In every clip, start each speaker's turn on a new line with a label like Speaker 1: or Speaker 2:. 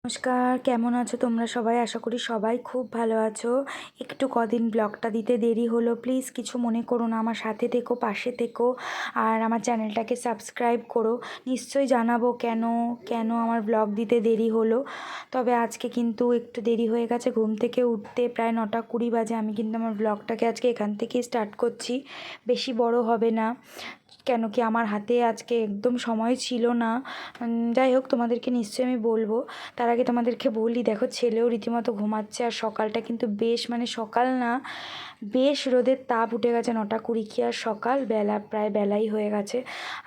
Speaker 1: নমস্কার, কেমন আছো তোমরা সবাই? আশা করি সবাই খুব ভালো আছো। একটু কদিন ব্লগটা দিতে দেরি হলো, প্লিজ কিছু মনে করো না। আমার সাথে থেকো, পাশে থেকো, আর আমার চ্যানেলটাকে সাবস্ক্রাইব করো। নিশ্চয়ই জানাবো কেন কেন আমার ব্লগ দিতে দেরি হলো। তবে আজকে কিন্তু একটু দেরি হয়ে গেছে ঘুম থেকে উঠতে, প্রায় 9:20 বাজে। আমি কিন্তু আমার ব্লগটাকে আজকে এখান থেকেই স্টার্ট করছি, বেশি বড় হবে না, কেন কি আমার হাতে আজকে একদম সময় ছিল না। যাই হোক, তোমাদেরকে নিশ্চয়ই আমি বলবো। তার আগে তোমাদেরকে বলি, দেখো ছেলেও রীতিমতো ঘুমাচ্ছে, আর সকালটা কিন্তু বেশ, মানে সকাল না, বেশ রোদের তাপ উঠে গেছে। 9:20 কি আর সকাল, বেলা প্রায় বেলাই হয়ে গেছে।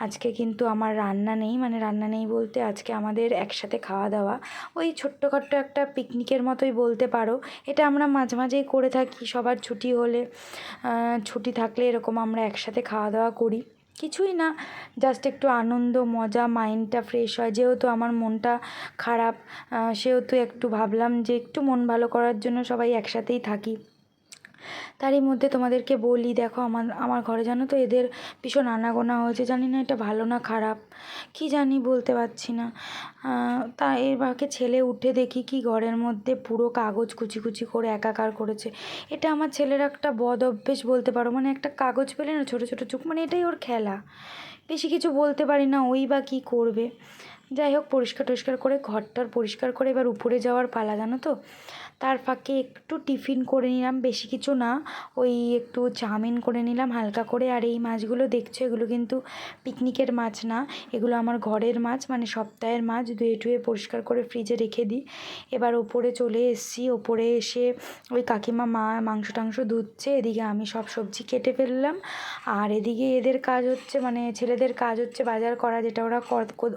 Speaker 1: আজকে কিন্তু আমার রান্না নেই, মানে রান্না নেই বলতে আজকে আমাদের একসাথে খাওয়া দাওয়া, ওই ছোট্টখাট্টো একটা পিকনিকের মতোই বলতে পারো। এটা আমরা মাঝে মাঝেই করে থাকি, সবার ছুটি হলে, ছুটি থাকলে এরকম আমরা একসাথে খাওয়া দাওয়া করি। কিছুই না, জাস্ট একটু আনন্দ মজা, মাইন্ডটা ফ্রেশ হয়। যেহেতু আমার মনটা খারাপ, সেহেতু একটু ভাবলাম যে একটু মন ভালো করার জন্য সবাই একসাথেই থাকি। তারই মধ্যে তোমাদেরকে বলি, দেখো আমার আমার ঘরে জানো তো এদের ভীষণ আনাগোনা হয়েছে। জানি না এটা ভালো না খারাপ, কি জানি বলতে পারছি না। তা এর বাকে ছেলে উঠে দেখি কি ঘরের মধ্যে পুরো কাগজ কুচি কুচি করে একাকার করেছে। এটা আমার ছেলের একটা বদ অভ্যেস বলতে পারো, মানে একটা কাগজ পেলে না ছোটো ছোটো চুক, মানে এটাই ওর খেলা। বেশি কিছু বলতে পারি না, ওই বা কী করবে। যাই হোক, পরিষ্কার টরিষ্কার করে ঘরটার পরিষ্কার করে এবার উপরে যাওয়ার পালা, জানো তো। তার ফাঁকে একটু টিফিন করে নিলাম, বেশি কিছু না, ওই একটু চাউমিন করে নিলাম হালকা করে। আর এই মাছগুলো দেখছো, এগুলো কিন্তু পিকনিকের মাছ না, এগুলো আমার ঘরের মাছ, মানে সপ্তাহের মাছ। ধুয়ে টুয়ে পরিষ্কার করে ফ্রিজে রেখে দিই। এবার ওপরে চলে এসেছি, ওপরে এসে ওই কাকিমা মাংস টাংস ধুচ্ছে, এদিকে আমি সব সবজি কেটে ফেললাম। আর এদিকে এদের কাজ হচ্ছে, মানে ছেলেদের কাজ হচ্ছে বাজার করা, যেটা ওরা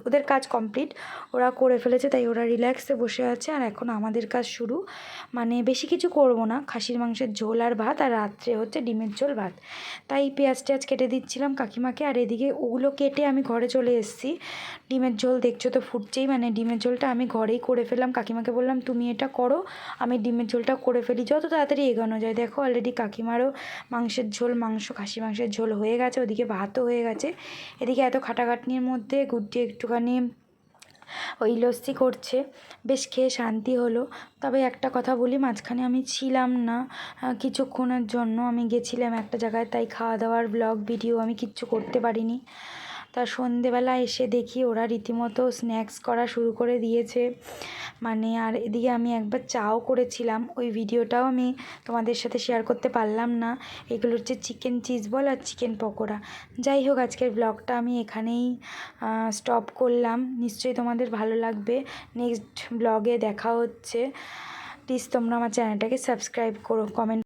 Speaker 1: ওদের কাজ কমপ্লিট, ওরা করে ফেলেছে, তাই ওরা রিল্যাক্সে বসে আছে। আর এখন আমাদের কাজ শুরু, মানে বেশি কিছু করব না, খাসির মাংসের ঝোল আর ভাত, আর রাত্রে হচ্ছে ডিমের ঝোল ভাত। তাই পেঁয়াজ টেয়াজ কেটে দিচ্ছিলাম কাকিমাকে। আর এদিকে ওগুলো কেটে আমি ঘরে চলে এসেছি। ডিমের ঝোল দেখছো তো ফুটছেই, মানে ডিমের ঝোলটা আমি ঘরেই করে ফেললাম। কাকিমাকে বললাম তুমি এটা করো, আমি ডিমের ঝোলটা করে ফেলি, যত তাড়াতাড়ি এগোনো যায়। দেখো অলরেডি কাকিমারও মাংসের ঝোল, খাসি মাংসের ঝোল হয়ে গেছে, ওদিকে ভাতও হয়ে গেছে। এদিকে এত খাটাখাটনির মধ্যে গুড্ডি একটুখানি ওই লস্যি করছে, বেশ খেয়ে শান্তি হলো। তবে একটা কথা বলি, মাঝখানে আমি ছিলাম না, কিছুক্ষণের জন্য আমি গেছিলাম একটা জায়গায়, তাই খাওয়া দাওয়ার ব্লগ ভিডিও আমি কিচ্ছু করতে পারিনি। তা সন্ধেবেলা এসে দেখি ওরা রীতিমতো স্ন্যাক্স করা শুরু করে দিয়েছে, মানে। আর এদিকে আমি একবার চাও করেছিলাম, ওই ভিডিওটাও আমি তোমাদের সাথে শেয়ার করতে পারলাম না। এগুলো হচ্ছে চিকেন চিজ বল আর চিকেন পকোড়া। যাই হোক, আজকের ব্লগটা আমি এখানেই স্টপ করলাম। নিশ্চয়ই তোমাদের ভালো লাগবে। নেক্সট ব্লগে দেখা হচ্ছে। প্লিজ তোমরা আমার চ্যানেলটাকে সাবস্ক্রাইব করো, কমেন্ট